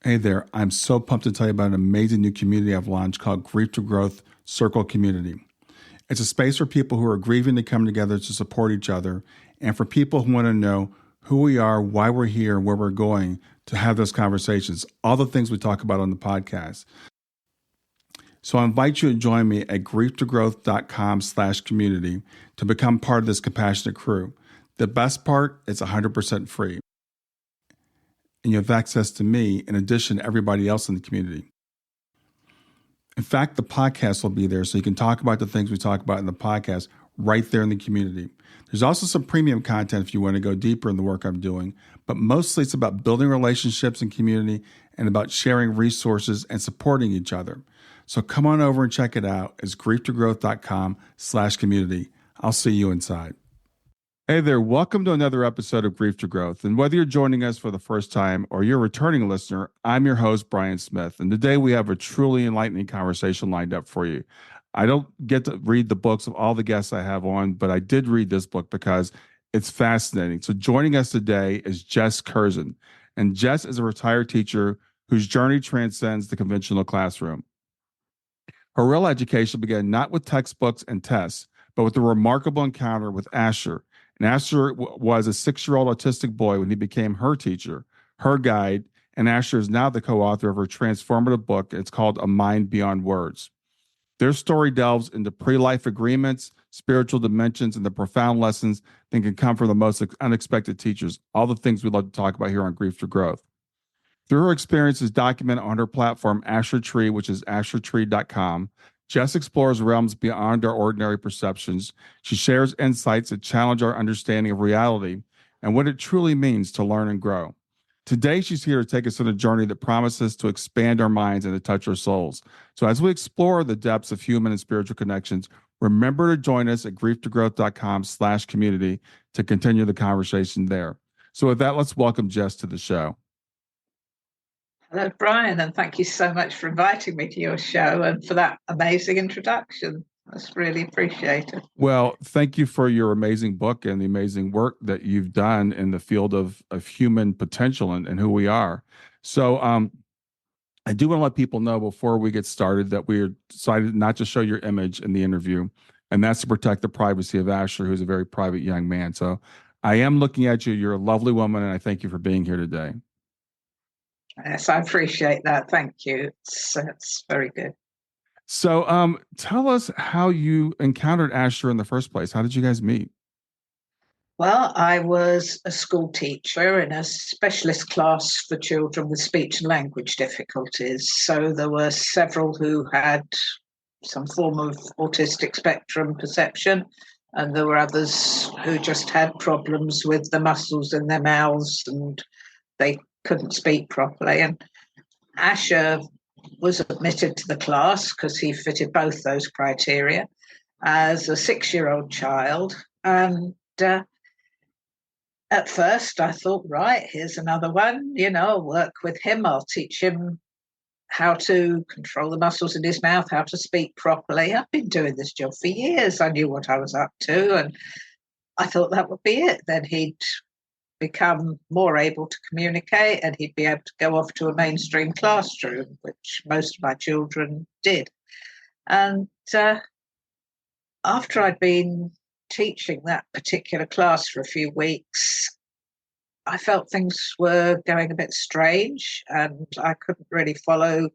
Hey there, I'm so pumped to tell you about an amazing new community I've launched called Grief to Growth Circle Community. It's a space for people who are grieving to come together to support each other, and for people who want to know who we are, why we're here, and where we're going to have those conversations, all the things we talk about on the podcast. So I invite you to join me at grieftogrowth.com/community to become part of this compassionate crew. The best part, it's 100% free. And you have access to me in addition to everybody else in the community. In fact, the podcast will be there so you can talk about the things we talk about in the podcast right there in the community. There's also some premium content if you want to go deeper in the work I'm doing, but mostly it's about building relationships and community and about sharing resources and supporting each other. So come on over and check it out. It's grieftogrowth.com/community. I'll see you inside. Hey there, welcome to another episode of Grief to Growth. And whether you're joining us for the first time or you're a returning listener, I'm your host, Brian Smith. And today we have a truly enlightening conversation lined up for you. I don't get to read the books of all the guests I have on, but I did read this book because it's fascinating. So joining us today is Jes Kerzen. And Jes is a retired teacher whose journey transcends the conventional classroom. Her real education began not with textbooks and tests, but with a remarkable encounter with Asher. And Asher was a 6-year-old autistic boy when he became her teacher, her guide, and Asher is now the co-author of her transformative book. It's called A Mind Beyond Words. Their story delves into pre-life agreements, spiritual dimensions, and the profound lessons that can come from the most unexpected teachers, all the things we love to talk about here on Grief to Growth. Through her experiences documented on her platform, Asher Tree, which is ashertree.com, Jes explores realms beyond our ordinary perceptions. She shares insights that challenge our understanding of reality and what it truly means to learn and grow. Today, she's here to take us on a journey that promises to expand our minds and to touch our souls. So as we explore the depths of human and spiritual connections, remember to join us at grieftogrowth.com/community to continue the conversation there. So with that, let's welcome Jes to the show. Hello, Brian, and thank you so much for inviting me to your show and for that amazing introduction. That's really appreciated. Well, thank you for your amazing book and the amazing work that you've done in the field of human potential and who we are. So I do want to let people know before we get started that we decided not to show your image in the interview, and that's to protect the privacy of Asher, who's a very private young man. So I am looking at you. You're a lovely woman, and I thank you for being here today. Yes, I appreciate that. Thank you. It's very good. So tell us how you encountered Asher in the first place. How did you guys meet? Well, I was a school teacher in a specialist class for children with speech and language difficulties. So there were several who had some form of autistic spectrum perception, and there were others who just had problems with the muscles in their mouths and they couldn't speak properly. And Asher was admitted to the class because he fitted both those criteria as a 6-year-old child. And at first I thought, right, here's another one, I'll work with him. I'll teach him how to control the muscles in his mouth, how to speak properly. I've been doing this job for years. I knew what I was up to, and I thought that would be it. Then he'd become more able to communicate and he'd be able to go off to a mainstream classroom, which most of my children did. And after I'd been teaching that particular class for a few weeks, I felt things were going a bit strange and I couldn't really follow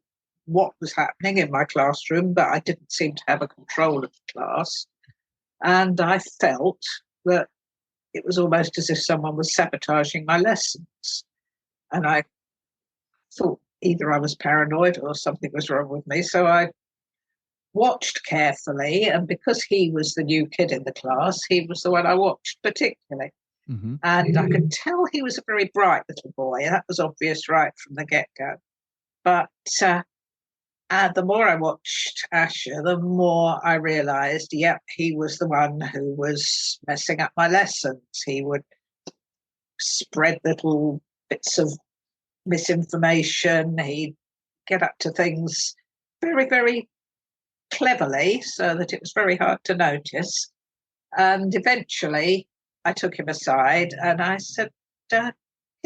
what was happening in my classroom, but I didn't seem to have a control of the class. And I felt that it was almost as if someone was sabotaging my lessons. And I thought either I was paranoid or something was wrong with me. So I watched carefully. And because he was the new kid in the class, he was the one I watched particularly. Mm-hmm. And I could tell he was a very bright little boy. That was obvious right from the get-go. But the more I watched Asher, the more I realised, he was the one who was messing up my lessons. He would spread little bits of misinformation. He'd get up to things very, very cleverly so that it was very hard to notice. And eventually I took him aside and I said, can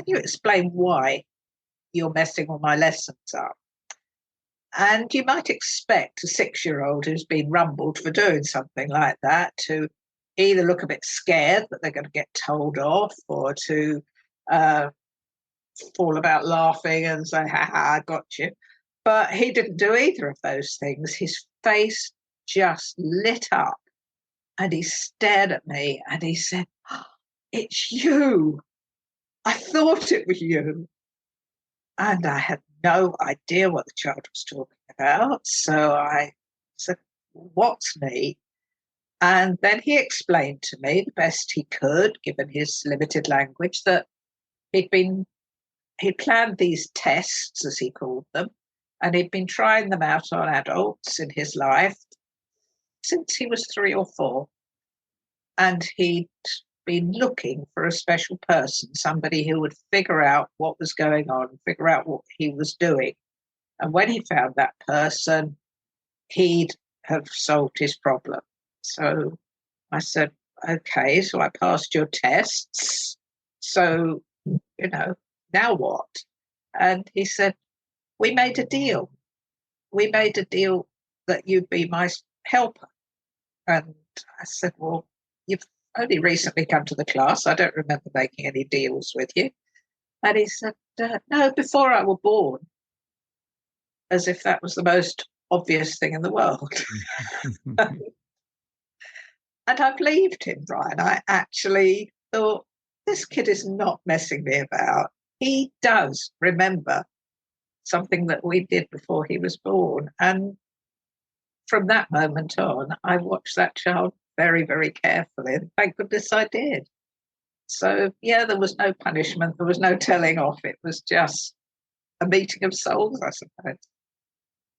you explain why you're messing all my lessons up. And you might expect a 6-year-old who's been rumbled for doing something like that to either look a bit scared that they're going to get told off, or to fall about laughing and say, ha ha, I got you. But he didn't do either of those things. His face just lit up and he stared at me and he said, it's you. I thought it was you. And I had no idea what the child was talking about. So I said, what's me? And then he explained to me the best he could, given his limited language, that he'd planned these tests, as he called them, and he'd been trying them out on adults in his life since he was 3 or 4. And he'd been looking for a special person, somebody who would figure out what was going on, figure out what he was doing. And when he found that person, he'd have solved his problem. So I said, okay, so I passed your tests. So, now what? And he said, we made a deal. We made a deal that you'd be my helper. And I said, well, you've only recently come to the class. I don't remember making any deals with you. And he said, no, before I was born, as if that was the most obvious thing in the world. And I believed him, Brian. I actually thought, this kid is not messing me about. He does remember something that we did before he was born. And from that moment on, I watched that child very, very carefully. And thank goodness I did. So, yeah, there was no punishment. There was no telling off. It was just a meeting of souls, I suppose.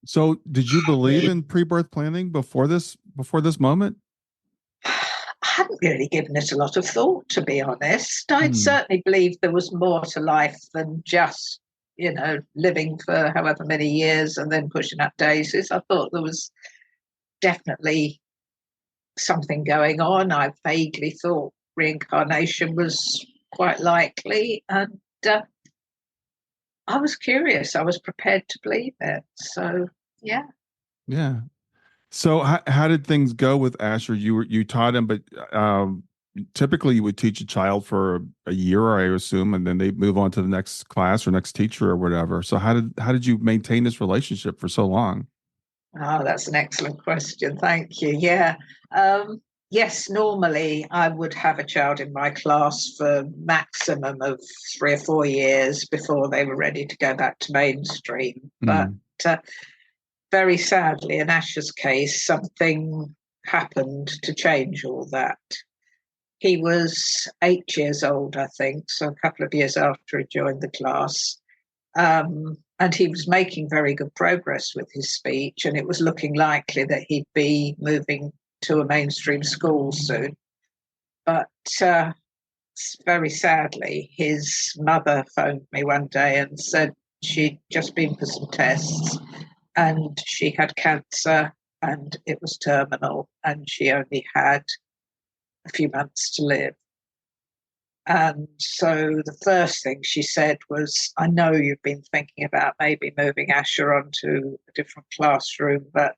So did you believe in pre-birth planning before this moment? I hadn't really given it a lot of thought, to be honest. I'd certainly believed there was more to life than just, living for however many years and then pushing up daisies. I thought there was definitely something going on. I vaguely thought reincarnation was quite likely. And I was curious. I was prepared to believe it. So, yeah. Yeah. So how did things go with Asher? You taught him, but typically you would teach a child for a year, I assume, and then they move on to the next class or next teacher or whatever. So how did you maintain this relationship for so long? Oh, that's an excellent question. Thank you. Yeah. Yes, normally I would have a child in my class for maximum of 3 or 4 years before they were ready to go back to mainstream. But very sadly, in Asher's case, something happened to change all that. He was 8 years old, I think, so a couple of years after he joined the class. And he was making very good progress with his speech, and it was looking likely that he'd be moving to a mainstream school soon. But very sadly, his mother phoned me one day and said she'd just been for some tests and she had cancer and it was terminal and she only had a few months to live. And so the first thing she said was, I know you've been thinking about maybe moving Asher onto a different classroom, but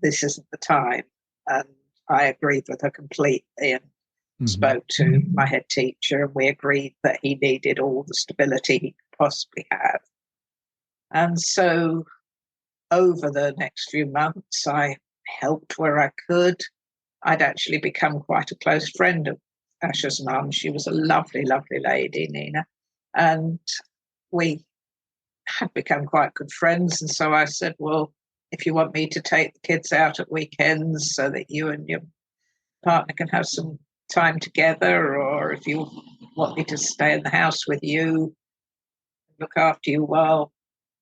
this isn't the time. And I agreed with her completely and spoke to my head teacher, and we agreed that he needed all the stability he could possibly have. And so over the next few months, I helped where I could. I'd actually become quite a close friend of Asher's mum. She was a lovely, lovely lady, Nina. And we had become quite good friends. And so I said, well, if you want me to take the kids out at weekends so that you and your partner can have some time together, or if you want me to stay in the house with you, look after you while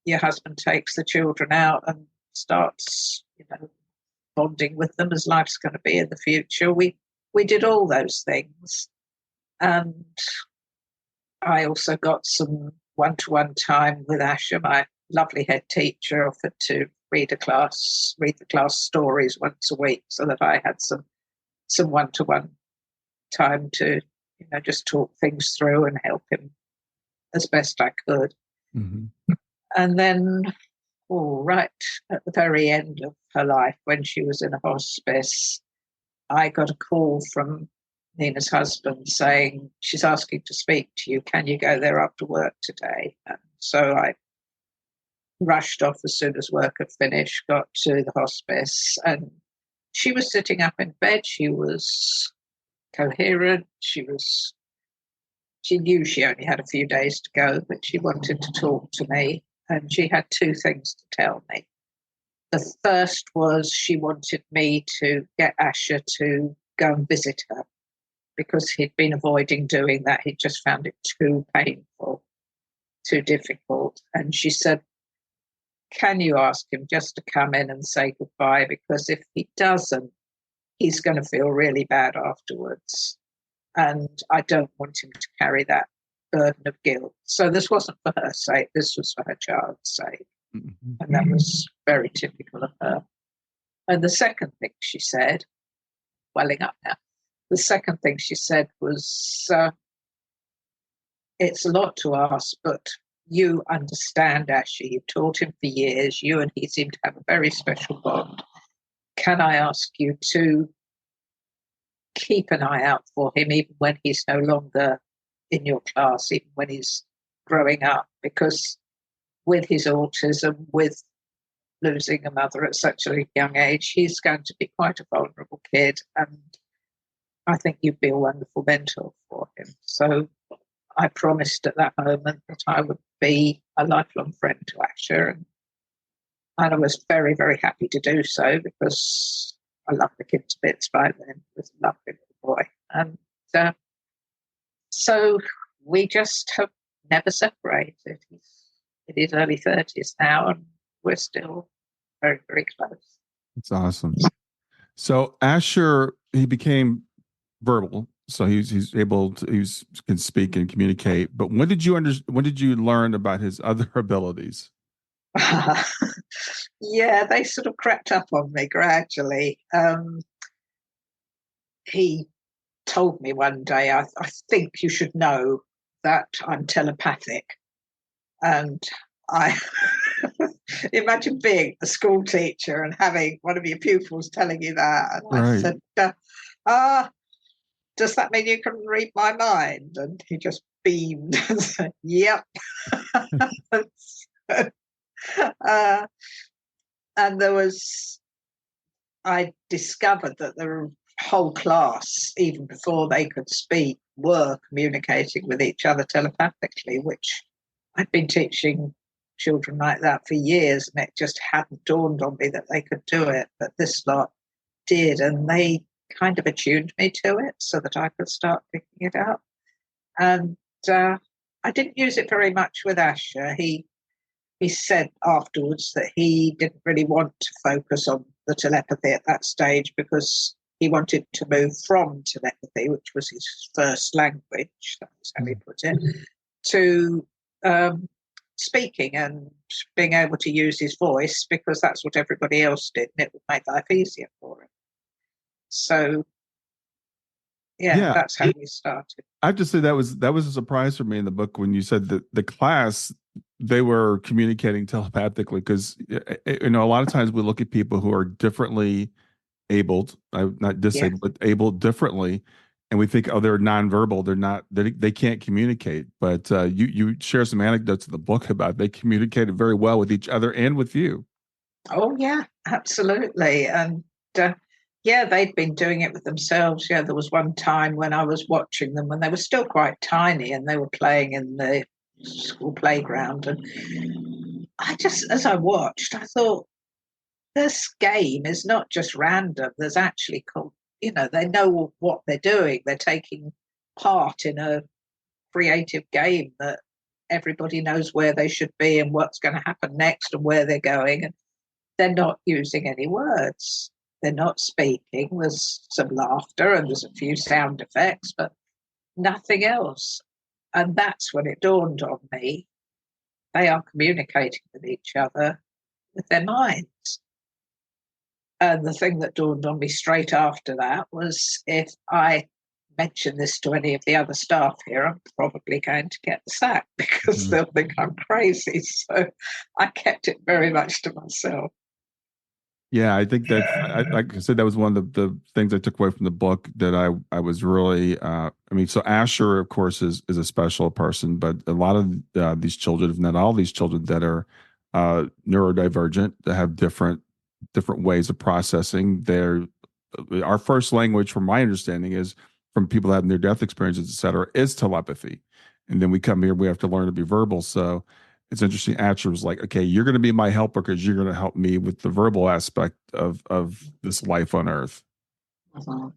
your husband takes the children out and starts, bonding with them as life's going to be in the future. We did all those things. And I also got some one-to-one time with Asher. My lovely head teacher offered to read the class stories once a week so that I had some one-to-one time to, just talk things through and help him as best I could. And then, right at the very end of her life, when she was in a hospice, I got a call from Nina's husband saying, she's asking to speak to you. Can you go there after work today? And so I rushed off as soon as work had finished, got to the hospice, and she was sitting up in bed. She was coherent. She knew she only had a few days to go, but she wanted to talk to me. And she had two things to tell me. The first was she wanted me to get Asher to go and visit her because he'd been avoiding doing that. He just found it too painful, too difficult. And she said, can you ask him just to come in and say goodbye? Because if he doesn't, he's going to feel really bad afterwards. And I don't want him to carry that burden of guilt. So this wasn't for her sake, this was for her child's sake. Mm-hmm. And that was very typical of her. And the second thing she said, welling up now, the second thing she said was, it's a lot to ask, but you understand Asher, you've taught him for years, you and he seem to have a very special bond. Can I ask you to keep an eye out for him even when he's no longer in your class, even when he's growing up? Because with his autism, with losing a mother at such a young age, he's going to be quite a vulnerable kid. And I think you'd be a wonderful mentor for him. So I promised at that moment that I would be a lifelong friend to Asher. And I was very, very happy to do so because I loved the kid to bits by then. He was a lovely little boy. And so we just have never separated. He's in his early 30s now, and we're still very, very close. That's awesome. So Asher, he became verbal, so he's able to, can speak and communicate. But when did you learn about his other abilities? Yeah, they sort of crept up on me gradually. He told me one day, I think you should know that I'm telepathic. And I imagine being a school teacher and having one of your pupils telling you that. And right. I said, does that mean you can read my mind? And he just beamed and said, yep. And I discovered that the whole class, even before they could speak, were communicating with each other telepathically, which I'd been teaching children like that for years, and it just hadn't dawned on me that they could do it. But this lot did, and they kind of attuned me to it so that I could start picking it up. And I didn't use it very much with Asher. He said afterwards that he didn't really want to focus on the telepathy at that stage because he wanted to move from telepathy, which was his first language, that was how he put it, to speaking and being able to use his voice because that's what everybody else did and it would make life easier for him. So, yeah, that's how we started. I have to say that was a surprise for me in the book when you said that the class, they were communicating telepathically because, a lot of times we look at people who are differently abled, not disabled, but able differently. And we think, oh, they're nonverbal. They're not, they can't communicate. But you share some anecdotes in the book about they communicated very well with each other and with you. Oh, yeah, absolutely. And they'd been doing it with themselves. Yeah, there was one time when I was watching them when they were still quite tiny and they were playing in the school playground. And I just, as I watched, I thought, this game is not just random. There's actually, they know what they're doing. They're taking part in a creative game that everybody knows where they should be and what's going to happen next and where they're going. And they're not using any words. They're not speaking. There's some laughter and there's a few sound effects, but nothing else. And that's when it dawned on me. They are communicating with each other with their minds. And the thing that dawned on me straight after that was if I mention this to any of the other staff here, I'm probably going to get the sack because they'll think I'm crazy. So I kept it very much to myself. Yeah, I think like I said, that was one of the things I took away from the book that I was really, I mean, so Asher, of course, is a special person, but a lot of these children, if not all these children that are neurodivergent, that have different ways of processing. Our first language, from my understanding, is from people that have near-death experiences, et cetera, is telepathy. And then we come here, we have to learn to be verbal. So it's interesting. Asher was like, okay, you're going to be my helper because you're going to help me with the verbal aspect of this life on Earth. Mhm.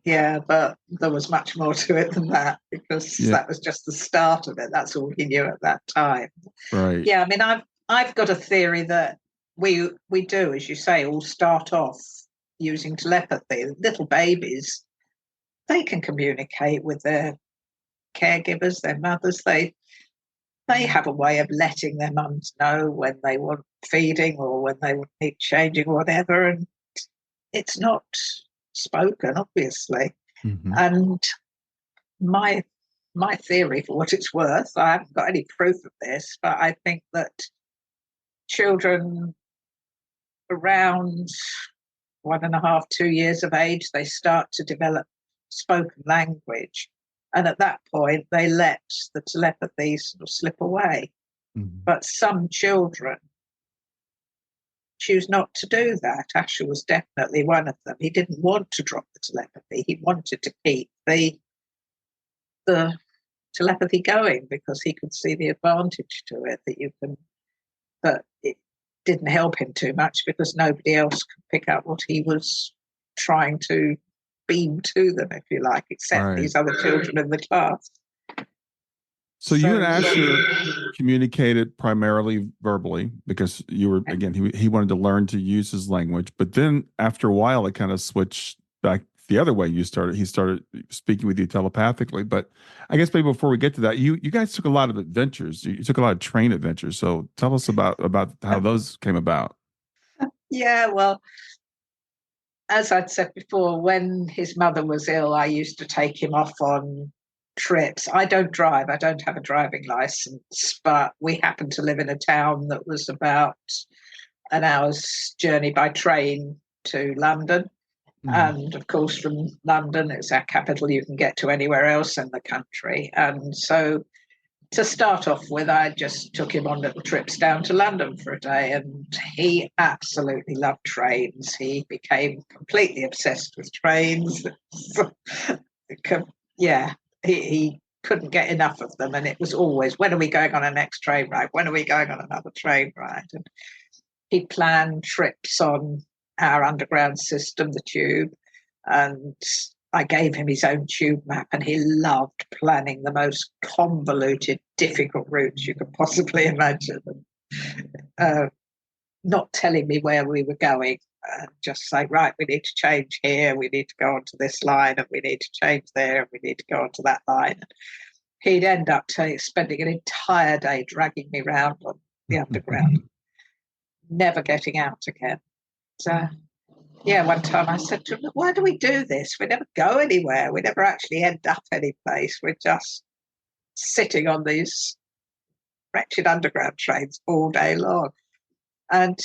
Yeah, but there was much more to it than that because that was just the start of it. That's all he knew at that time. Right. Yeah, I mean, I've got a theory that we do, as you say, all start off using telepathy. Little babies, they can communicate with their caregivers, their mothers. They have a way of letting their mums know when they want feeding or when they need changing, whatever. And it's not spoken, obviously. Mm-hmm. And my theory, for what it's worth, I haven't got any proof of this, but I think that children around 1.5, 2 years of age, they start to develop spoken language. And at that point, they let the telepathy sort of slip away. Mm-hmm. But some children choose not to do that. Asher was definitely one of them. He didn't want to drop the telepathy. He wanted to keep the telepathy going because he could see the advantage to it but it didn't help him too much because nobody else could pick up what he was trying to beam to them, if you like, except these other children in the class. So you and Asher communicated primarily verbally because you were, again, he wanted to learn to use his language, but then after a while it kind of switched back the other way. He started speaking with you telepathically. But I guess maybe before we get to that, you guys took a lot of adventures. You took a lot of train adventures. So tell us about how those came about. Yeah, well, as I'd said before, when his mother was ill, I used to take him off on trips. I don't drive. I don't have a driving license, but we happened to live in a town that was about an hour's journey by train to London. And of course, from London, it's our capital, you can get to anywhere else in the country. And so to start off with, I just took him on little trips down to London for a day, and he absolutely loved trains. He became completely obsessed with trains. Yeah, he couldn't get enough of them, and it was always, when are we going on a next train ride? When are we going on another train ride? And he planned trips on our underground system, the Tube, and I gave him his own tube map, and he loved planning the most convoluted, difficult routes you could possibly imagine. Not telling me where we were going, just say, right, we need to change here, we need to go onto this line, and we need to change there, and we need to go onto that line. And he'd end up spending an entire day dragging me around on the underground, never getting out again. So, yeah, one time I said to him, why do we do this? We never go anywhere. We never actually end up any place. We're just sitting on these wretched underground trains all day long. And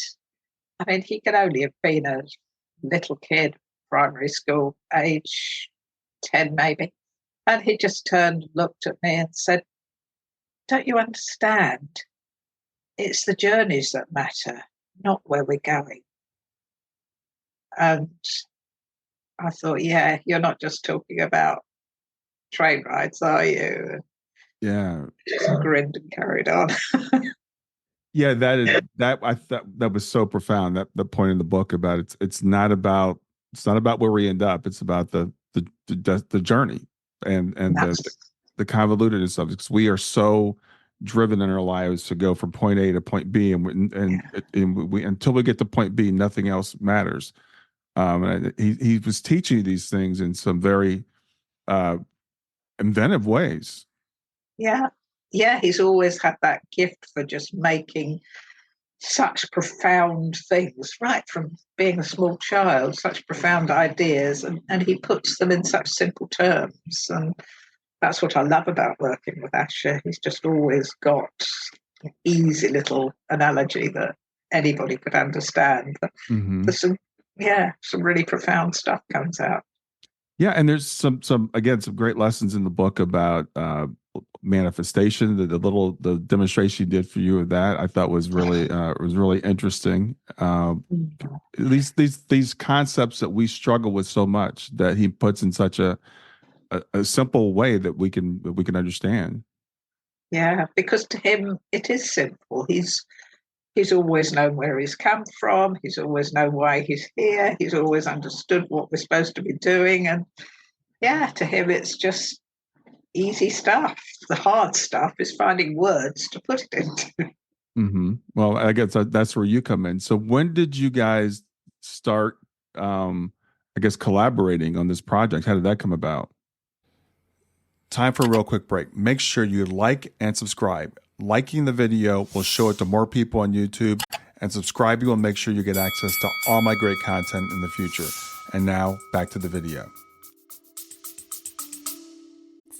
I mean, he could only have been a little kid, primary school age, 10 maybe. And he just turned and looked at me and said, don't you understand? It's the journeys that matter, not where we're going. And I thought, yeah, you're not just talking about train rides, are you? Yeah. Just grinned and carried on. Yeah, I thought that was so profound. That the point in the book about it's not about where we end up. It's about the journey and the convolutedness of it. Because we are so driven in our lives to go from point A to point B, and we until we get to point B, nothing else matters. And he was teaching you these things in some very inventive ways. Yeah, he's always had that gift for just making such profound things, right from being a small child, such profound ideas, and he puts them in such simple terms. And that's what I love about working with Asher. He's just always got an easy little analogy that anybody could understand. But there's some really profound stuff comes out. Yeah, and there's some great lessons in the book about manifestation. The demonstration you did for you of that, I thought was really interesting. These concepts that we struggle with so much, that he puts in such a simple way that we can understand. Yeah, because to him it is simple. He's always known where he's come from. He's always known why he's here. He's always understood what we're supposed to be doing. And yeah, to him, it's just easy stuff. The hard stuff is finding words to put it into. Mm-hmm. Well, I guess that's where you come in. So when did you guys start, collaborating on this project? How did that come about? Time for a real quick break. Make sure you like and subscribe. Liking the video will show it to more people on YouTube, and subscribing will make sure you get access to all my great content in the future. And now back to the video.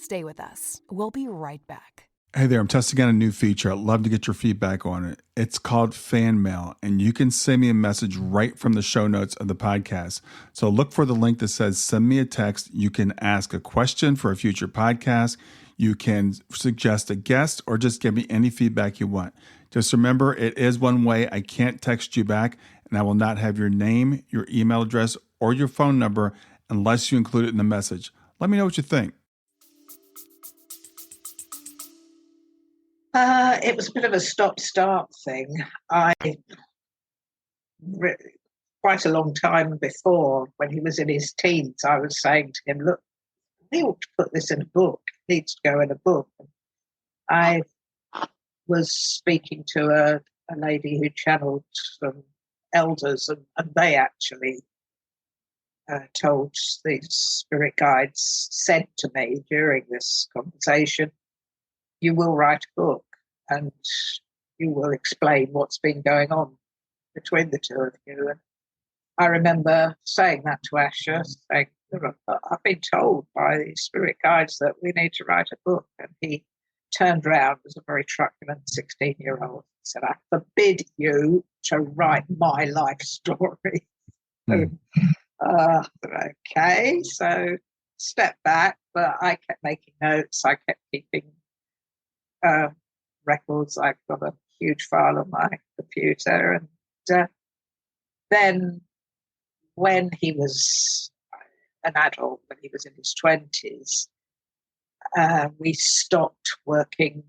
Stay with us. We'll be right back. Hey there, I'm testing out a new feature. I'd love to get your feedback on it. It's called Fan Mail, and you can send me a message right from the show notes of the podcast. So look for the link that says send me a text. You can ask a question for a future podcast. You can suggest a guest or just give me any feedback you want. Just remember, it is one way. I can't text you back, and I will not have your name, your email address, or your phone number unless you include it in the message. Let me know what you think. It was a bit of a stop-start thing. Quite a long time before, when he was in his teens, I was saying to him, look, we ought to put this in a book. It needs to go in a book. I was speaking to a lady who channeled some elders, and they actually told these spirit guides, said to me during this conversation, you will write a book and you will explain what's been going on between the two of you. And I remember saying that to Asher, saying, I've been told by the spirit guides that we need to write a book. And he turned around as a very truculent 16-year-old and said, I forbid you to write my life story. Okay, so step back, but I kept making notes. I kept keeping records. I've got a huge file on my computer. And then when he was an adult, when he was in his 20s, we stopped working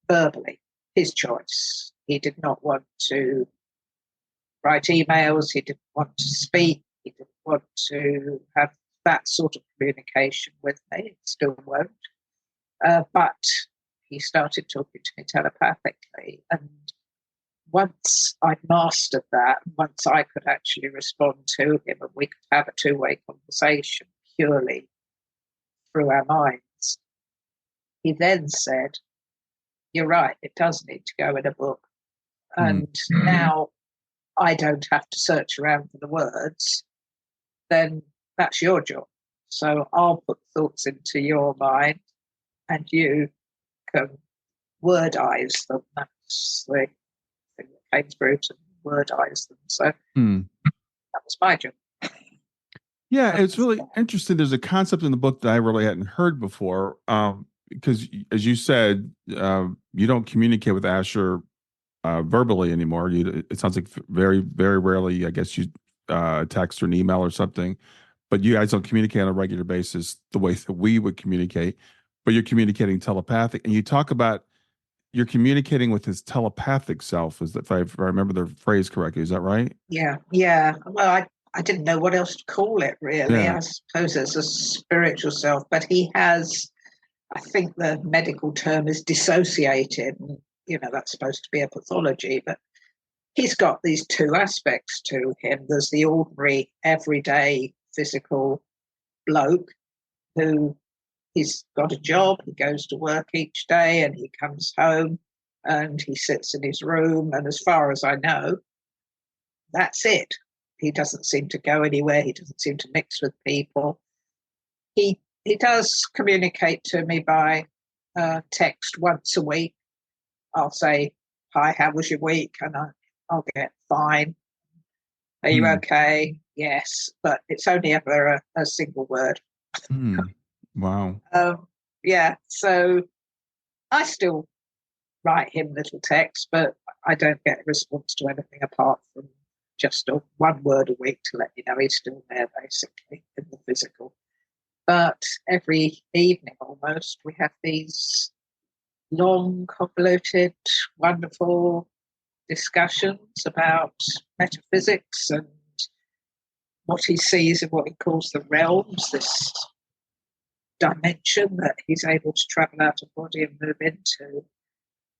verbally. His choice. He did not want to write emails. He didn't want to speak. He didn't want to have that sort of communication with me. He still won't. But he started talking to me telepathically. And once I'd mastered that, once I could actually respond to him and we could have a two-way conversation purely through our minds, he then said, you're right, it does need to go in a book. And now I don't have to search around for the words, then that's your job. So I'll put thoughts into your mind and you can wordize them. That's the thing that came through, to wordize them. So that was my job. Yeah, it's really interesting. There's a concept in the book that I really hadn't heard before, because as you said, you don't communicate with Asher verbally anymore. It sounds like very, very rarely, I guess, you text or an email or something, but you guys don't communicate on a regular basis the way that we would communicate, but you're communicating telepathic. And you talk about you're communicating with his telepathic self, if I remember the phrase correctly. Is that right? Yeah. Well, I didn't know what else to call it, really. Yeah. I suppose it's a spiritual self, but he has, I think the medical term is dissociated. And, that's supposed to be a pathology, but he's got these two aspects to him. There's the ordinary, everyday, physical bloke who he's got a job, he goes to work each day and he comes home and he sits in his room. And as far as I know, that's it. He doesn't seem to go anywhere. He doesn't seem to mix with people. He does communicate to me by text once a week. I'll say, "Hi, how was your week?" And I'll get, "Fine. Are you okay?" "Yes," but it's only ever a single word. Wow. Yeah, so I still write him little texts, but I don't get a response to anything apart from just one word a week to let you know he's still there, basically, in the physical. But every evening almost, we have these long, convoluted, wonderful discussions about metaphysics and what he sees in what he calls the realms, this dimension that he's able to travel out of body and move into.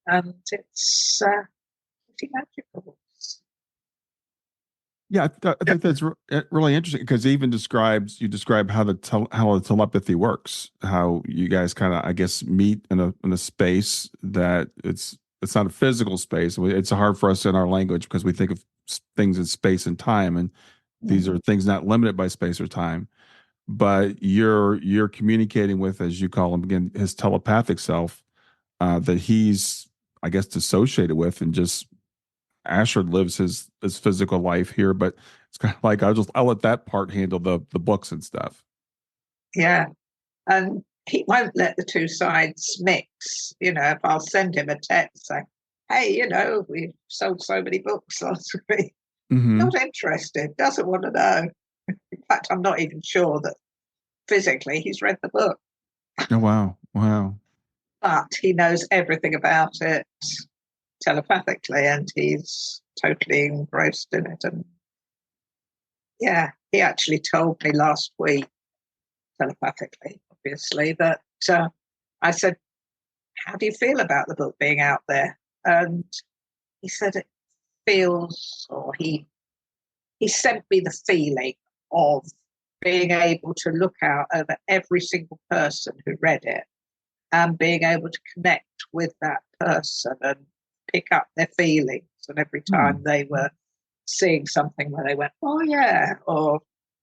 And it's pretty magical. Yeah, I think that's really interesting because it even describe how how the telepathy works, how you guys kind of, I guess, meet in a space that it's not a physical space. It's hard for us in our language because we think of things in space and time, and these are things not limited by space or time. But you're communicating with, as you call him again, his telepathic self that he's, I guess, dissociated with, and just Asher lives his physical life here, but it's kind of like I'll let that part handle the books and stuff. Yeah, and he won't let the two sides mix. You know, if I'll send him a text saying, "Hey, you know, we sold so many books last week," not interested, doesn't want to know. In fact, I'm not even sure that physically he's read the book. Oh wow. But he knows everything about it telepathically, and he's totally engrossed in it. And yeah, he actually told me last week, telepathically, obviously, that I said, "How do you feel about the book being out there?" And he said it feels, or he sent me the feeling of being able to look out over every single person who read it and being able to connect with that person and pick up their feelings. And every time they were seeing something where they went, "Oh yeah," or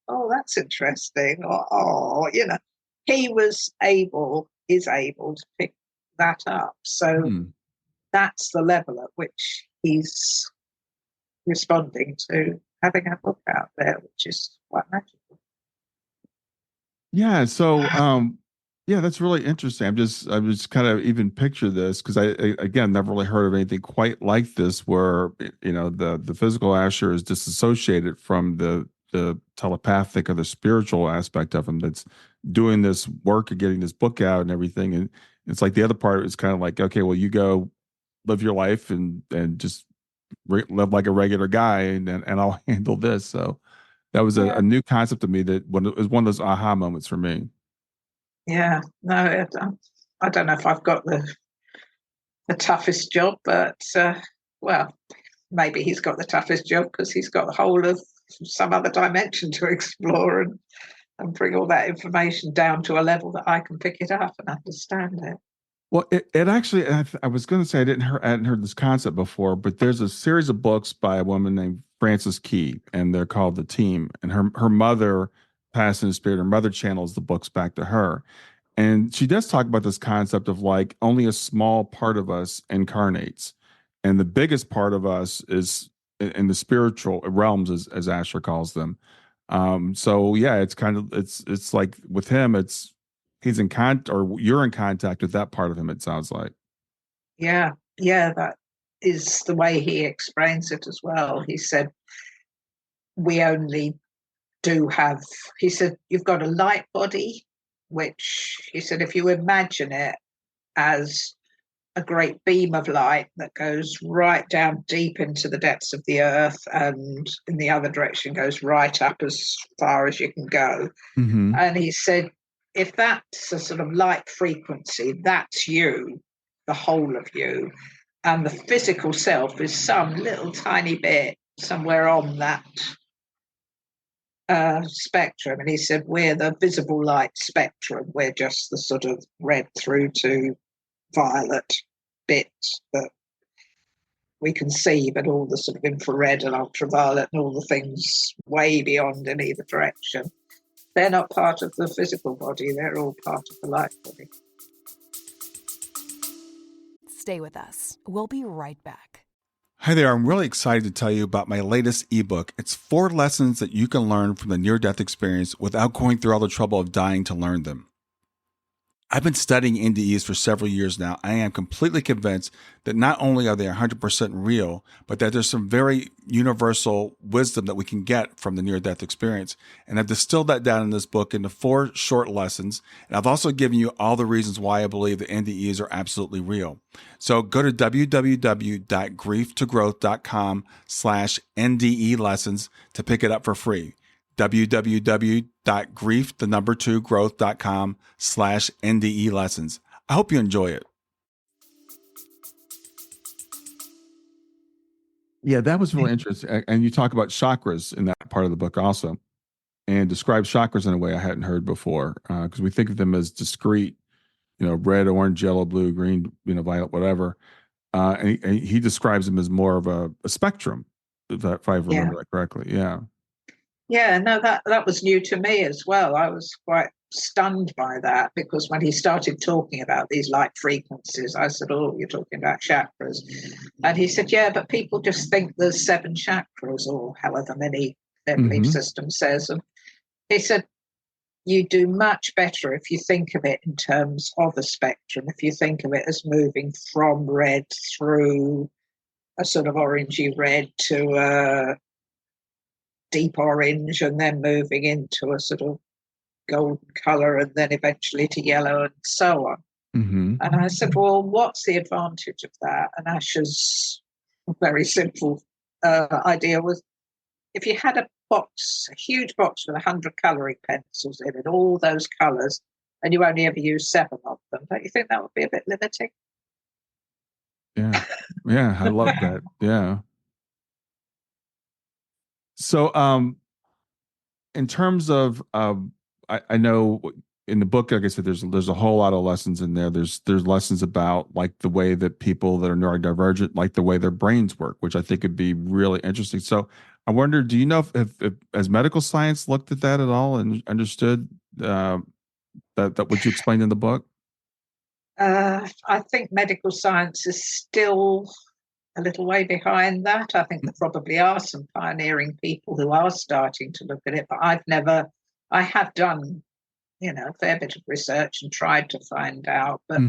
"Oh, that's interesting," or "Oh," you know, he is able to pick that up. So that's the level at which he's responding to having a book out there, which is quite magical. Yeah. So, yeah, that's really interesting. I'm just kind of even picture this because I again never really heard of anything quite like this, where the physical Asher is disassociated from the telepathic or the spiritual aspect of him that's doing this work and getting this book out and everything. And it's like the other part is kind of like, okay, well, you go live your life and just live like a regular guy, and I'll handle this. So that was a new concept to me, that it was one of those aha moments for me. Yeah, no, I don't know if I've got the toughest job, but well, maybe he's got the toughest job because he's got the whole of some other dimension to explore and bring all that information down to a level that I can pick it up and understand it. Well, it actually, I was going to say I hadn't heard this concept before, but there's a series of books by a woman named Frances Key, and they're called The Team. And her mother passed in the spirit. Her mother channels the books back to her. And she does talk about this concept of like only a small part of us incarnates, and the biggest part of us is in the spiritual realms, as Asher calls them. So yeah, it's kind of it's like with him, he's in contact, or you're in contact with that part of him. It sounds like. Yeah, that is the way he explains it as well. He said, we only do have, he said, you've got a light body, which he said, if you imagine it as a great beam of light that goes right down deep into the depths of the earth, and in the other direction goes right up as far as you can go. And he said, if that's a sort of light frequency, that's you, the whole of you. And the physical self is some little tiny bit somewhere on that spectrum. And he said, we're the visible light spectrum. We're just the sort of red through to violet bit that we can see, but all the sort of infrared and ultraviolet and all the things way beyond in either direction, they're not part of the physical body. They're all part of the light body. Stay with us. We'll be right back. Hi there, I'm really excited to tell you about my latest ebook. It's 4 lessons that you can learn from the near-death experience without going through all the trouble of dying to learn them. I've been studying NDEs for several years now. I am completely convinced that not only are they 100% real, but that there's some very universal wisdom that we can get from the near-death experience. And I've distilled that down in this book into 4 short lessons. And I've also given you all the reasons why I believe that NDEs are absolutely real. So go to www.grieftogrowth.com/NDE lessons to pick it up for free. www.grieftogrowth.com/NDE lessons. I hope you enjoy it. Yeah, that was really interesting. And you talk about chakras in that part of the book also, and describe chakras in a way I hadn't heard before, because we think of them as discrete, red, orange, yellow, blue, green, violet, whatever. And he describes them as more of a spectrum, if I remember that correctly. Yeah. Yeah, no, that was new to me as well. I was quite stunned by that, because when he started talking about these light frequencies, I said, "Oh, you're talking about chakras." And he said, "Yeah, but people just think there's 7 chakras, or however many their belief system says." And he said, "You do much better if you think of it in terms of a spectrum, if you think of it as moving from red through a sort of orangey red to a deep orange, and then moving into a sort of golden color, and then eventually to yellow, and so on." And I said, "Well, what's the advantage of that?" And Asher's very simple idea was, if you had a huge box with 100 coloring pencils in it, all those colors, and you only ever use 7 of them, don't you think that would be a bit limiting? Yeah. Yeah. I love that. Yeah. So, in terms of, I know in the book, like I said, there's a whole lot of lessons in there. There's lessons about like the way that people that are neurodivergent, like the way their brains work, which I think would be really interesting. So I wonder, do you know if has medical science looked at that at all and understood that what you explained in the book? I think medical science is still a little way behind that. I think there probably are some pioneering people who are starting to look at it, but I have done, a fair bit of research and tried to find out. But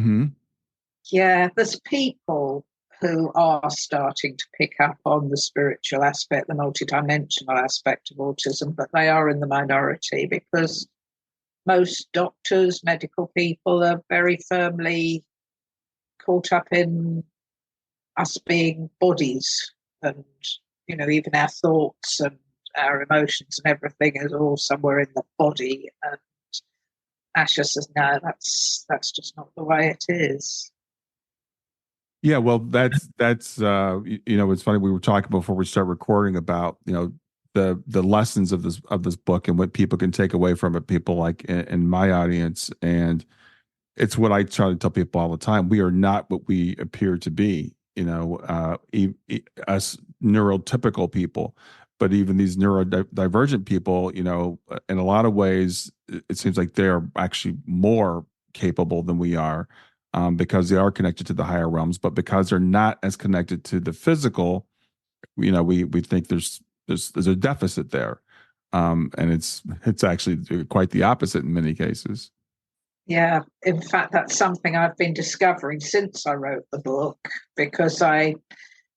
yeah, there's people who are starting to pick up on the spiritual aspect, the multidimensional aspect of autism, but they are in the minority, because most doctors, medical people are very firmly caught up in us being bodies, and even our thoughts and our emotions and everything is all somewhere in the body. And Asher says, no, that's just not the way it is. Yeah, well, that's it's funny, we were talking before we start recording about the lessons of this book and what people can take away from it, people like in my audience. And it's what I try to tell people all the time: we are not what we appear to be. Us neurotypical people, but even these neurodivergent people, in a lot of ways, it seems like they are actually more capable than we are, because they are connected to the higher realms. But because they're not as connected to the physical, we think there's a deficit there, and it's actually quite the opposite in many cases. Yeah, in fact, that's something I've been discovering since I wrote the book, because I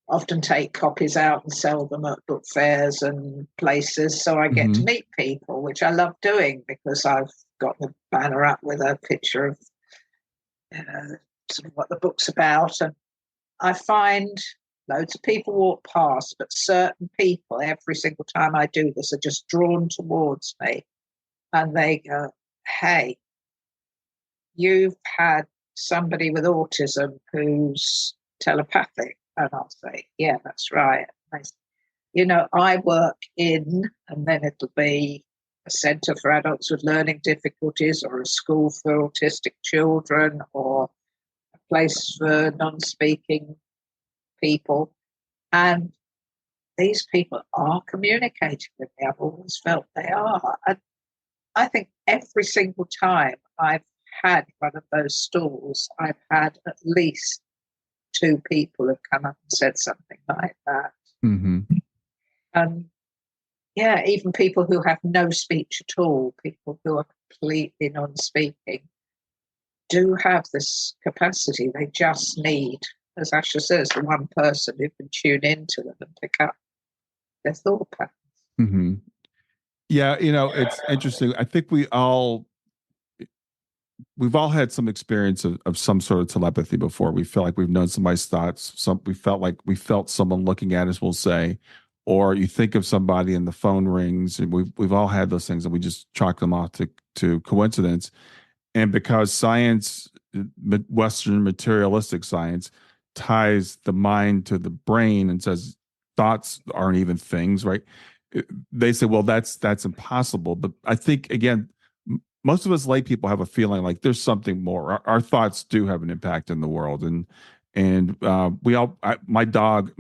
often take copies out and sell them at book fairs and places. So I get to meet people, which I love doing, because I've got the banner up with a picture of sort of what the book's about. And I find loads of people walk past, but certain people, every single time I do this, are just drawn towards me. And they go, "Hey, you've had somebody with autism who's telepathic." And I'll say, "Yeah, that's right." And they say, "I work in," and then it'll be a centre for adults with learning difficulties, or a school for autistic children, or a place for non-speaking people. And these people are communicating with me. I've always felt they are. And I think every single time I've had one of those stalls, I've had at least two people have come up and said something like that. Mm-hmm. Yeah, even people who have no speech at all, people who are completely non-speaking, do have this capacity. They just need, as Asher says, the one person who can tune into them and pick up their thought patterns. Mm-hmm. Yeah, it's interesting. I think we've all had some experience of some sort of telepathy before. We feel like we've known somebody's thoughts. We felt like we felt someone looking at us, we'll say, or you think of somebody and the phone rings, and we've all had those things, and we just chalk them off to coincidence. And because science, Western materialistic science, ties the mind to the brain and says thoughts aren't even things, right? They say, well, that's impossible. But I think, again, most of us lay people have a feeling like there's something more. Our thoughts do have an impact in the world, and my dog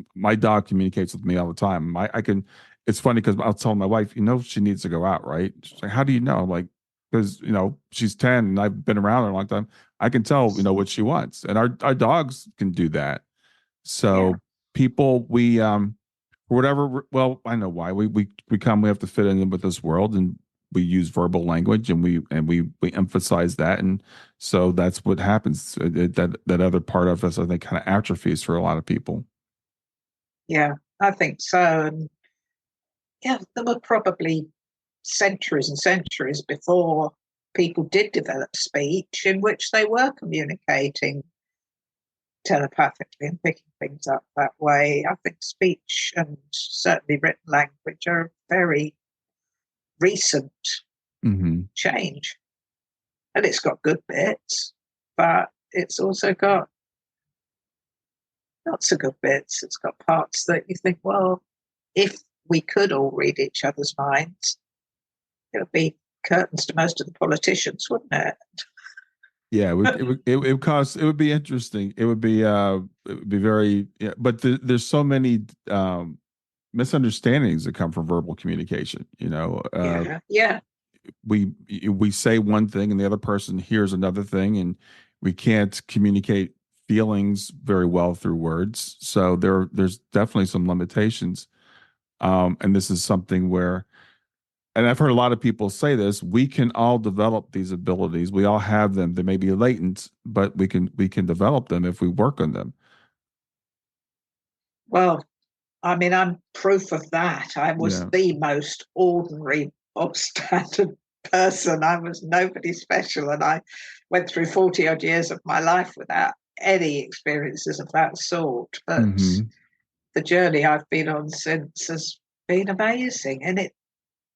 communicates with me all the time. I can. It's funny because I'll tell my wife, she needs to go out, right? She's like, how do you know? I'm like, because she's 10 and I've been around her a long time. I can tell what she wants, and our dogs can do that. So people, we for whatever, well, I know why we have to fit in with this world, and we use verbal language, and we emphasize that, and so that's what happens. That other part of us, I think, kind of atrophies for a lot of people. Yeah, I think so. And yeah, there were probably centuries and centuries before people did develop speech in which they were communicating telepathically and picking things up that way. I think speech and certainly written language are a very recent change. And it's got good bits, but it's also got not so good bits. It's got parts that you think, well, if we could all read each other's minds, it would be curtains to most of the politicians, wouldn't it? Yeah, it would be interesting. It would be very, yeah, but there's so many misunderstandings that come from verbal communication. Yeah. We say one thing and the other person hears another thing, and we can't communicate feelings very well through words. So there's definitely some limitations. And this is something where, and I've heard a lot of people say this, we can all develop these abilities. We all have them. They may be latent, but we can develop them if we work on them. Well, I mean, I'm proof of that. I was the most ordinary, bog standard person. I was nobody special, and I went through 40 odd years of my life without any experiences of that sort. But the journey I've been on since has been amazing, and it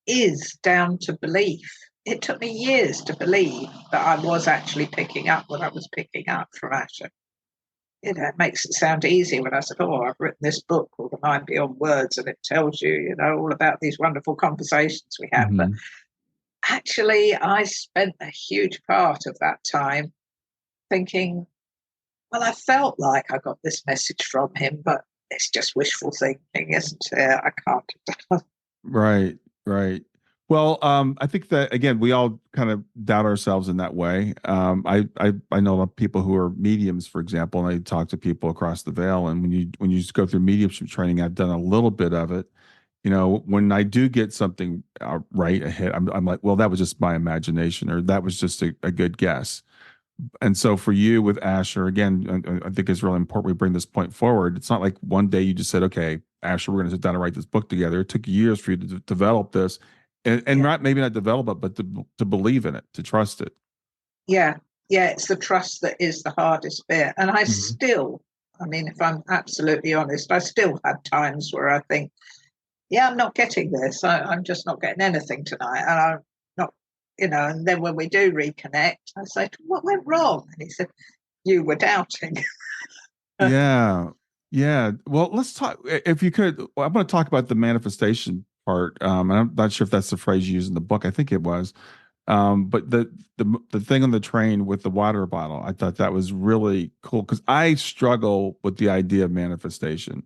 is down to belief. It took me years to believe that I was actually picking up what I was picking up from Asher. It makes it sound easy when I said, I've written this book called The Mind Beyond Words, and it tells you, all about these wonderful conversations we have. But actually, I spent a huge part of that time thinking, well, I felt like I got this message from him, but it's just wishful thinking, isn't it? I can't. Right. Well, I think that, again, we all kind of doubt ourselves in that way. I know a lot of people who are mediums, for example, and I talk to people across the veil. And when you just go through mediumship training, I've done a little bit of it. When I do get something right ahead, I'm like, well, that was just my imagination, or that was just a good guess. And so for you with Asher, again, I think it's really important we bring this point forward. It's not like one day you just said, okay, Asher, we're going to sit down and write this book together. It took years for you to develop this, and maybe not develop it, but to believe in it, to trust it. Yeah. It's the trust that is the hardest bit. And I still, if I'm absolutely honest, I still have times where I think, I'm not getting this. I'm just not getting anything tonight. And I'm not, and then when we do reconnect, I say, what went wrong? And he said, you were doubting. Yeah. Well, let's talk, if you could. I'm going to talk about the manifestation part. And I'm not sure if that's the phrase you used in the book. I think it was. But the thing on the train with the water bottle, I thought that was really cool, because I struggle with the idea of manifestation.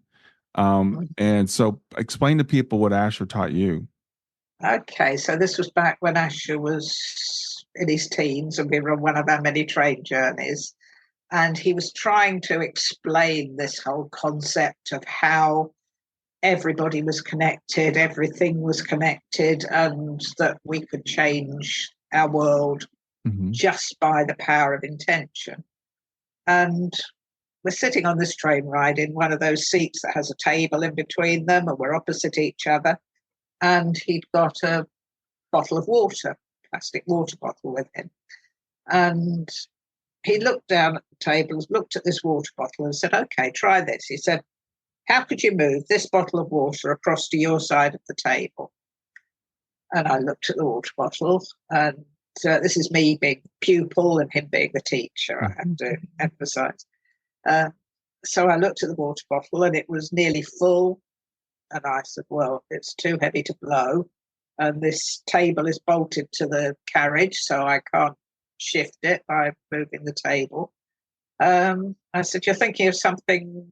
And so explain to people what Asher taught you. Okay, so this was back when Asher was in his teens and we were on one of our many train journeys. And he was trying to explain this whole concept of how everybody was connected, everything was connected, and that we could change our world just by the power of intention. And we're sitting on this train ride in one of those seats that has a table in between them, and we're opposite each other. And he'd got a bottle of water, plastic water bottle with him. And he looked down at the table, looked at this water bottle and said, okay, try this. He said, how could you move this bottle of water across to your side of the table? And I looked at the water bottle, and this is me being the pupil and him being the teacher, I have to emphasize. So I looked at the water bottle and it was nearly full. And I said, well, it's too heavy to blow. And this table is bolted to the carriage, so I can't shift it by moving the table. I said, you're thinking of something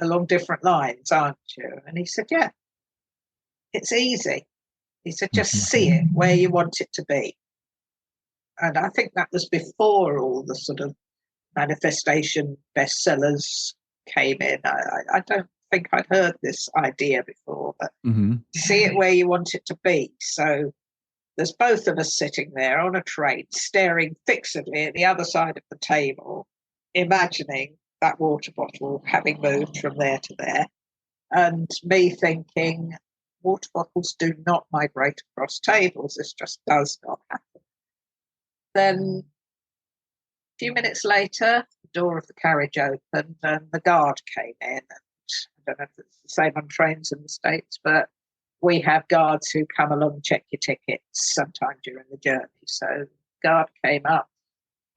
along different lines, aren't you? And he said, yeah, it's easy. He said, just see it where you want it to be. And I think that was before all the sort of manifestation bestsellers came in. I don't think I'd heard this idea before, but see it where you want it to be. So there's both of us sitting there on a train, staring fixedly at the other side of the table, imagining that water bottle having moved from there to there, and me thinking, water bottles do not migrate across tables. This just does not happen. Then a few minutes later, the door of the carriage opened and the guard came in. And I don't know if it's the same on trains in the States, but we have guards who come along and check your tickets sometime during the journey. So the guard came up,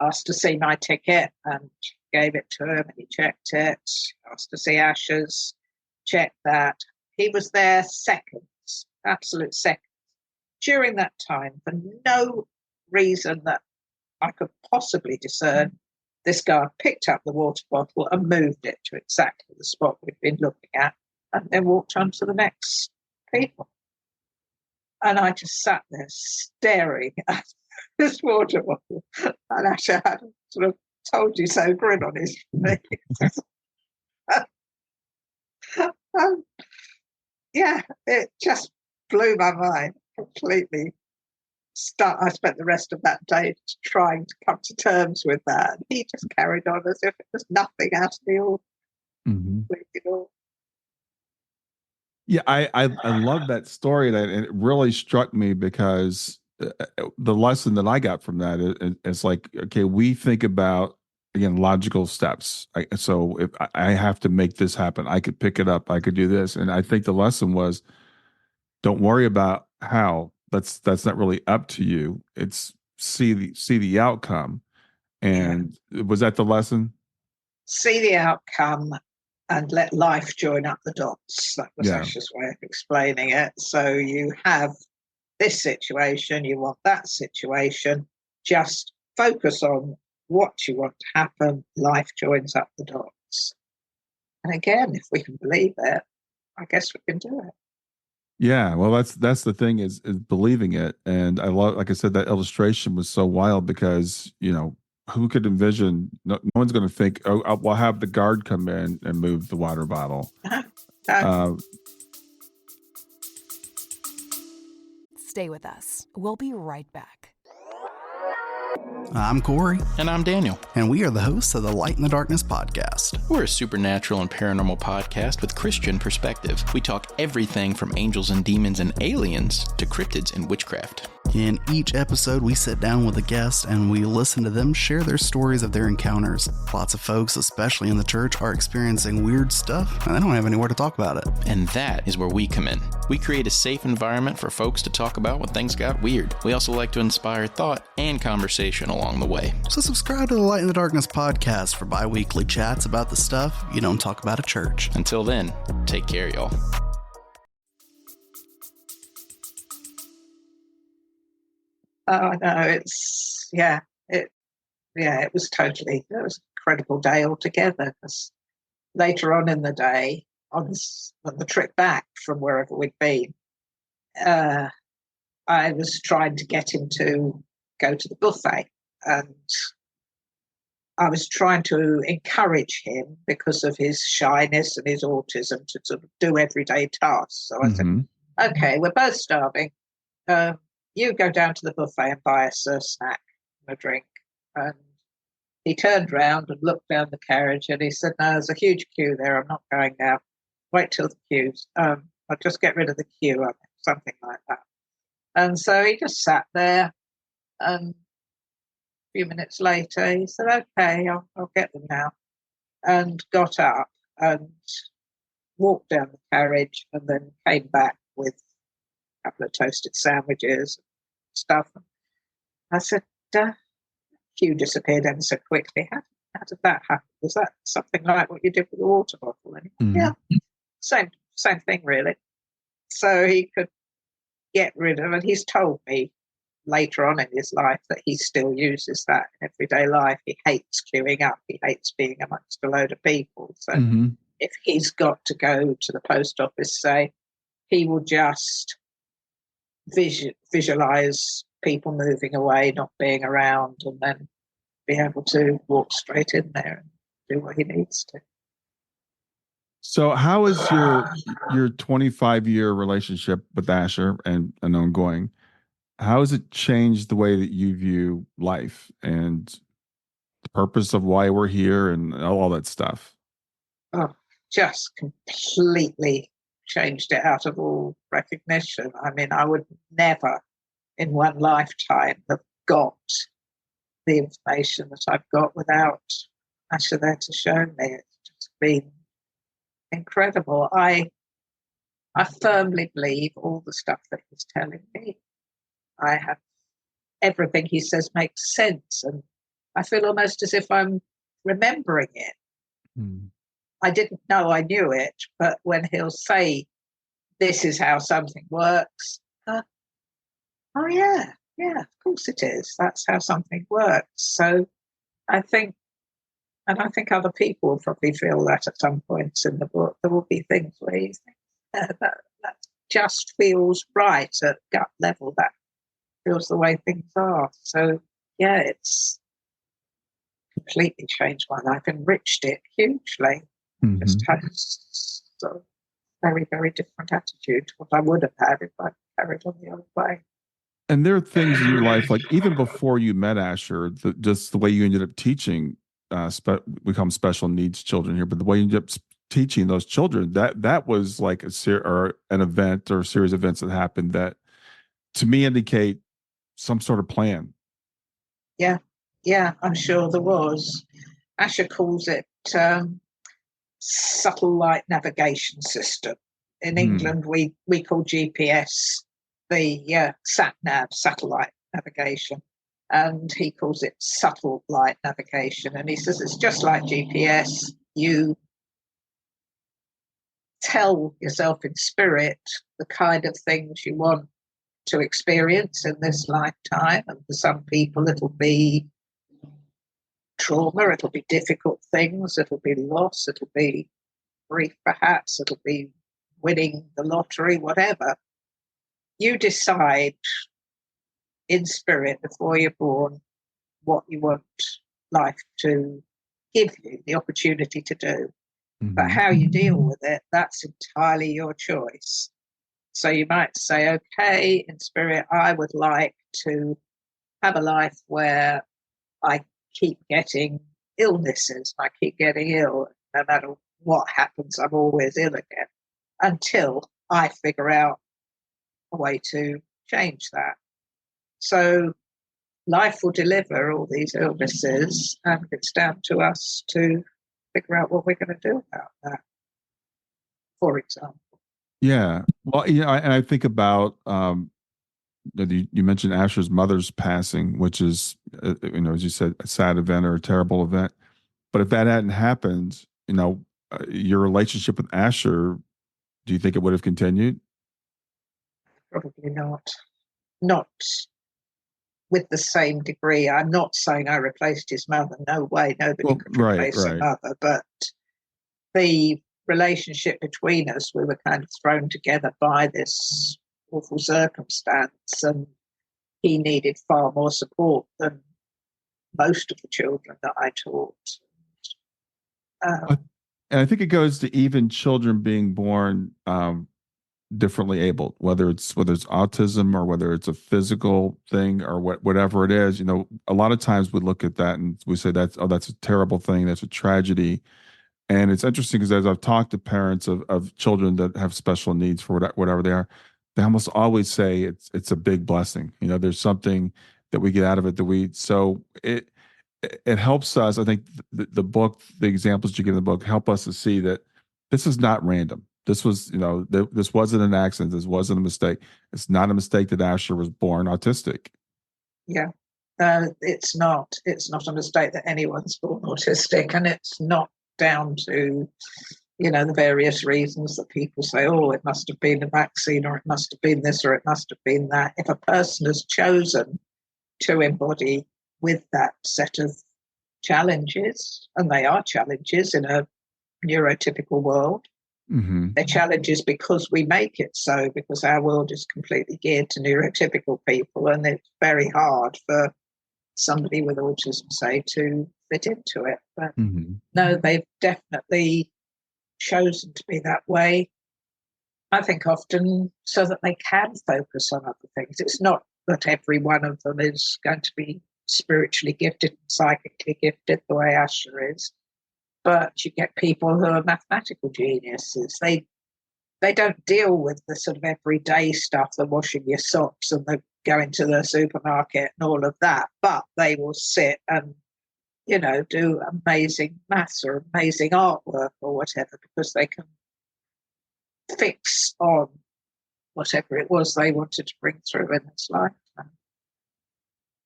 asked to see my ticket and gave it to him, and he checked it, asked to see Asher's, checked that. He was there seconds, absolute seconds. During that time, for no reason that I could possibly discern, this guard picked up the water bottle and moved it to exactly the spot we'd been looking at, and then walked on to the next people. And I just sat there staring at this water bottle, and Asher had a sort of told you so grin on his face. Yeah, it just blew my mind completely. I spent the rest of that day trying to come to terms with that. And he just carried on as if it was nothing out of the ordinary. Yeah, I love that story. That it really struck me because the lesson that I got from that is like, okay, we think about, again, logical steps. So if I have to make this happen, I could pick it up, I could do this, and I think the lesson was, don't worry about how. That's not really up to you. It's see the outcome. And was that the lesson? See the outcome and let life join up the dots. That was Asher's way of explaining it. So you have this situation, you want that situation, just focus on what you want to happen, life joins up the dots. And again, if we can believe it, I guess we can do it. Yeah, well, that's the thing is believing it. And I love, like I said, that illustration was so wild because, who could envision, no one's going to think, oh, we'll have the guard come in and move the water bottle. Stay with us. We'll be right back. I'm Corey. And I'm Daniel. And we are the hosts of the Light in the Darkness podcast. We're a supernatural and paranormal podcast with Christian perspective. We talk everything from angels and demons and aliens to cryptids and witchcraft. In each episode, we sit down with a guest and we listen to them share their stories of their encounters. Lots of folks, especially in the church, are experiencing weird stuff and they don't have anywhere to talk about it. And that is where we come in. We create a safe environment for folks to talk about when things got weird. We also like to inspire thought and conversation along the way. So subscribe to the Light in the Darkness podcast for bi-weekly chats about the stuff you don't talk about at church. Until then, take care, y'all. Oh no, it was an incredible day altogether. Because later on in the day, on the trip back from wherever we'd been, I was trying to get him to go to the buffet, and I was trying to encourage him because of his shyness and his autism to sort of do everyday tasks. So I said, okay, we're both starving. You go down to the buffet and buy us a snack and a drink. And he turned round and looked down the carriage and he said, no, there's a huge queue there. I'm not going now. Wait till the queue's. I'll just get rid of the queue, something like that. And so he just sat there, and a few minutes later he said, okay, I'll get them now, and got up and walked down the carriage and then came back with a couple of toasted sandwiches and stuff. I said, queue disappeared ever so quickly. How did that happen? Was that something like what you did with the water bottle? And yeah, same thing really. So he could get rid of it. He's told me later on in his life that he still uses that in everyday life. He hates queuing up. He hates being amongst a load of people. So if he's got to go to the post office, say, he will just visualize people moving away, not being around, and then be able to walk straight in there and do what he needs to. So how is your 25-year relationship with Asher and ongoing? How has it changed the way that you view life and the purpose of why we're here and all that stuff? Oh, just completely changed it out of all recognition. I mean, I would never in one lifetime have got the information that I've got without Asher there to show me. It's just been incredible. I firmly believe all the stuff that he's telling me. I have everything he says makes sense, and I feel almost as if I'm remembering it. I didn't know I knew it, but when he'll say, this is how something works, oh yeah, of course it is. That's how something works. So I think other people will probably feel that at some points in the book. There will be things where you think that just feels right at gut level. That feels the way things are. So yeah, it's completely changed my life, enriched it hugely. Just had a very, very different attitude to what I would have had if I carried on the other way. And there are things in your life, like even before you met Asher, just the way you ended up teaching, we call them special needs children here, but the way you ended up teaching those children, that was like an event or a series of events that happened that, to me, indicate some sort of plan. Yeah, I'm sure there was. Asher calls it subtle light navigation system. In England, we call GPS the sat-nav, satellite navigation, and he calls it subtle light navigation. And he says it's just like GPS. You tell yourself in spirit the kind of things you want to experience in this lifetime, and for some people it'll be trauma, it'll be difficult things, it'll be loss, it'll be grief perhaps, it'll be winning the lottery, whatever. You decide in spirit before you're born what you want life to give you, the opportunity to do. But how you deal with it, that's entirely your choice. So you might say, okay, in spirit, I would like to have a life where I keep getting illnesses. I keep getting ill. No matter what happens, I'm always ill again until I figure out a way to change that. So life will deliver all these illnesses, and it's down to us to figure out what we're going to do about that, for example. Yeah. Well, and I think about, you mentioned Asher's mother's passing, which is, as you said, a sad event or a terrible event. But if that hadn't happened, your relationship with Asher, do you think it would have continued? Probably not. Not with the same degree. I'm not saying I replaced his mother. No way. Nobody could replace a mother. But the relationship between us, we were kind of thrown together by this awful circumstance, and he needed far more support than most of the children that I taught. And I think it goes to even children being born differently abled, whether it's autism or whether it's a physical thing or whatever it is. A lot of times we look at that and we say that's a terrible thing, that's a tragedy. And it's interesting because as I've talked to parents of children that have special needs for whatever they are, they almost always say it's a big blessing. There's something that we get out of it so it helps us. I think the book, the examples you give in the book help us to see that this is not random. This was, this wasn't an accident. This wasn't a mistake. It's not a mistake that Asher was born autistic. Yeah. It's not a mistake that anyone's born autistic, and it's not down to, the various reasons that people say, oh, it must have been a vaccine, or it must have been this, or it must have been that. If a person has chosen to embody with that set of challenges, and they are challenges in a neurotypical world, they're challenges because we make it so, because our world is completely geared to neurotypical people, and it's very hard for somebody with autism, say, to fit into it. But no, they've definitely chosen to be that way. I think often so that they can focus on other things. It's not that every one of them is going to be spiritually gifted and psychically gifted the way Asher is, but you get people who are mathematical geniuses. They don't deal with the sort of everyday stuff, the washing your socks and the going to the supermarket and all of that, but they will sit and do amazing maths or amazing artwork or whatever, because they can fix on whatever it was they wanted to bring through in this lifetime.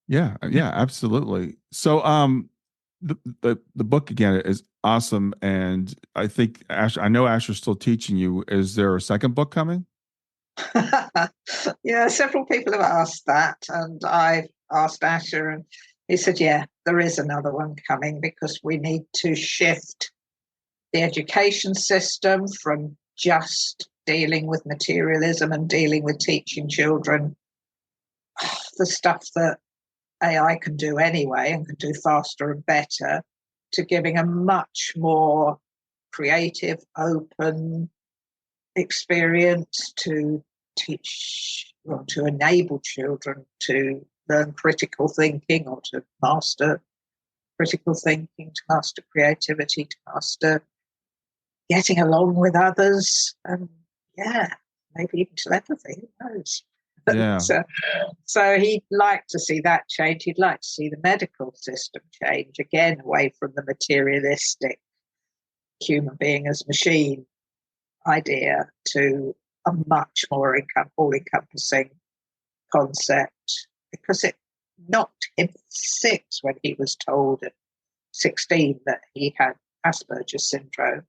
Yeah, absolutely. So the book again is awesome, and I think I know Asher's still teaching you. Is there a second book coming? Yeah, several people have asked that, and I've asked Asher, and he said, yeah, there is another one coming, because we need to shift the education system from just dealing with materialism and dealing with teaching children the stuff that AI can do anyway and can do faster and better, to giving a much more creative, open experience to teach, or to enable children to learn critical thinking, or to master critical thinking, to master creativity, to master getting along with others, and maybe even telepathy, who knows? Yeah. So he'd like to see that change. He'd like to see the medical system change, again, away from the materialistic human being as machine idea to a much more all-encompassing concept, because it knocked him sick when he was told at 16 that he had Asperger's syndrome.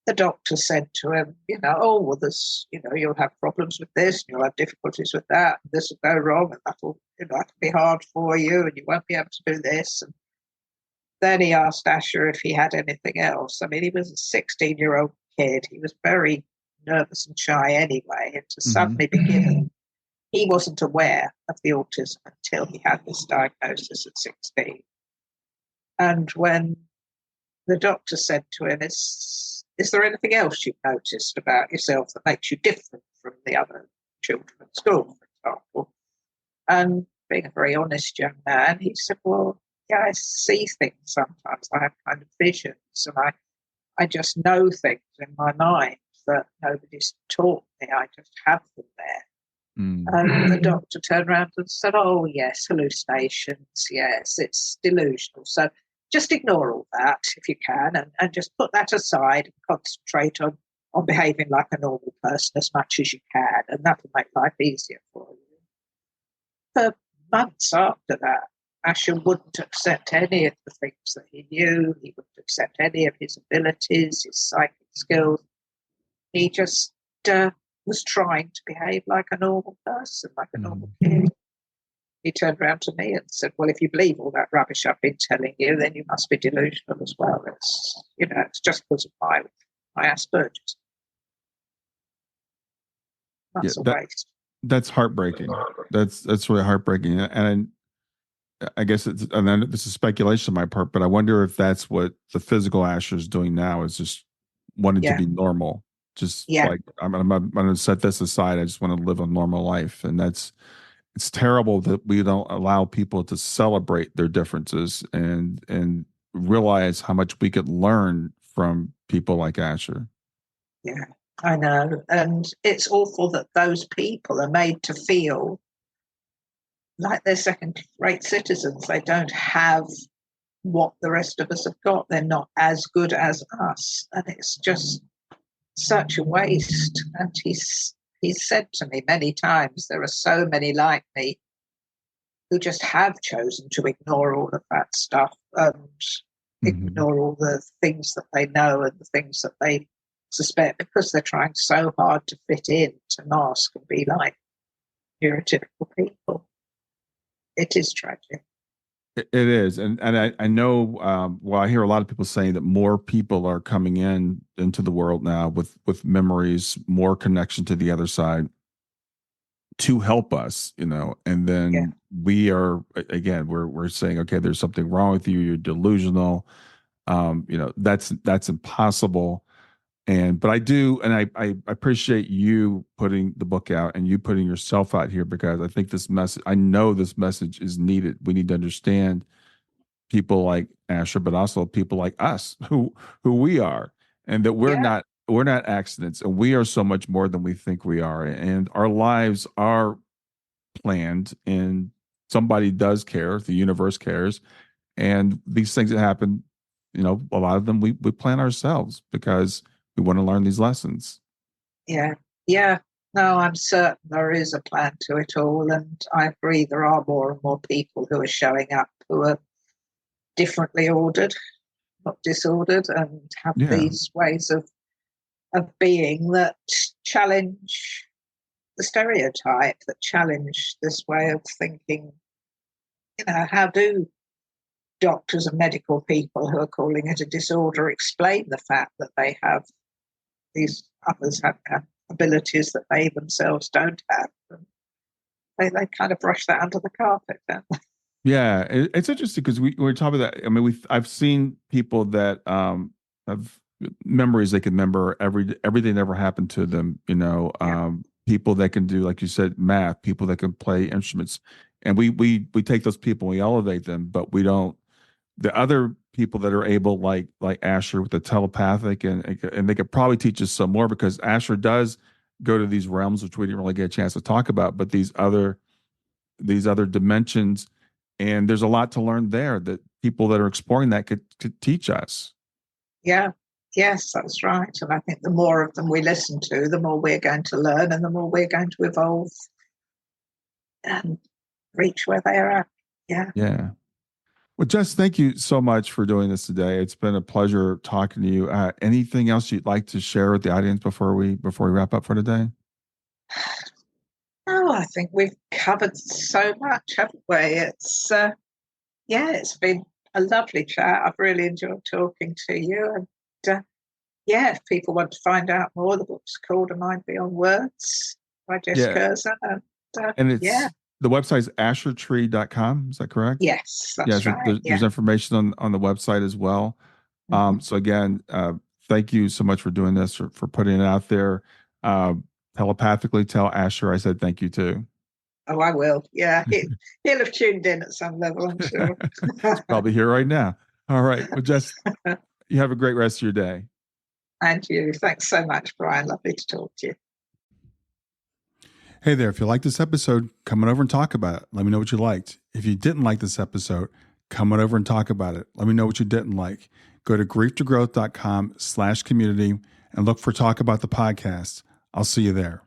The doctor said to him, there's, you'll have problems with this, and you'll have difficulties with that, and this will go wrong, and that'll be hard for you, and you won't be able to do this. And then he asked Asher if he had anything else. I mean, he was a 16-year-old kid. He was very nervous and shy anyway, and to suddenly be given, he wasn't aware of the autism until he had this diagnosis at 16. And when the doctor said to him, is there anything else you've noticed about yourself that makes you different from the other children at school, for example? And being a very honest young man, he said, well, yeah, I see things sometimes. I have kind of visions, and I just know things in my mind that nobody's taught me. I just have them there. And the doctor turned around and said, oh, yes, hallucinations, yes, it's delusional. So just ignore all that if you can, and just put that aside and concentrate on behaving like a normal person as much as you can, and that will make life easier for you. For months after that, Asher wouldn't accept any of the things that he knew. He wouldn't accept any of his abilities, his psychic skills. He just was trying to behave like a normal person, like a normal kid. he turned around to me and said, well, if you believe all that rubbish I've been telling you, then you must be delusional as well. It's, it's just because of my Asperger's. That's a waste. That's heartbreaking. That's really heartbreaking. And I guess and then this is speculation on my part, but I wonder if that's what the physical Asher is doing now, is just wanting to be normal. Just like, I'm going to set this aside. I just want to live a normal life. And it's terrible that we don't allow people to celebrate their differences and realize how much we could learn from people like Asher. Yeah, I know. And it's awful that those people are made to feel like they're second-rate citizens. They don't have what the rest of us have got. They're not as good as us. And it's just such a waste. And he's said to me many times, there are so many like me who just have chosen to ignore all of that stuff and ignore all the things that they know and the things that they suspect, because they're trying so hard to fit in, to mask and be like neurotypical people. It is tragic. It is. And I know, I hear a lot of people saying that more people are coming into the world now with memories, more connection to the other side to help us, and then we are, again, we're saying, okay, there's something wrong with you. You're delusional. That's impossible. But I do, and I appreciate you putting the book out and you putting yourself out here, because I think I know this message is needed. We need to understand people like Asher, but also people like us who we are, and that we're not accidents, and we are so much more than we think we are. And our lives are planned, and somebody does care. The universe cares. And these things that happen, a lot of them we plan ourselves because we want to learn these lessons. Yeah. No, I'm certain there is a plan to it all. And I agree, there are more and more people who are showing up who are differently ordered, not disordered, and have these ways of being that challenge the stereotype, that challenge this way of thinking. How do doctors and medical people who are calling it a disorder explain the fact that they have these others have abilities that they themselves don't have? And they kind of brush that under the carpet, don't they? Yeah, it's interesting because we're talking about that. I mean, I've seen people that have memories they can remember everything that ever happened to them. People that can do, like you said, math. People that can play instruments, and we take those people and we elevate them, but we don't. The other people that are able, like Asher with the telepathic, and they could probably teach us some more, because Asher does go to these realms, which we didn't really get a chance to talk about, but these other dimensions. And there's a lot to learn there that people that are exploring that could teach us. Yeah. Yes, that's right. And I think the more of them we listen to, the more we're going to learn and the more we're going to evolve and reach where they are at. Yeah. Yeah. Well, Jes, thank you so much for doing this today. It's been a pleasure talking to you. Anything else you'd like to share with the audience before we wrap up for today? Oh, I think we've covered so much, haven't we? It's it's been a lovely chat. I've really enjoyed talking to you. And if people want to find out more, the book's called A Mind Beyond Words by Jes Kerzen. And it's the website is ashertree.com. Is that correct? Yes, that's right. There's information on the website as well. So again, thank you so much for doing this, for putting it out there. Telepathically tell Asher I said thank you too. Oh, I will. Yeah, he'll have tuned in at some level, I'm sure. He's probably here right now. All right. Well, Jes, you have a great rest of your day. And you. Thanks so much, Brian. Lovely to talk to you. Hey there. If you like this episode, come on over and talk about it. Let me know what you liked. If you didn't like this episode, come on over and talk about it. Let me know what you didn't like. Go to grieftogrowth.com/community and look for Talk About the Podcast. I'll see you there.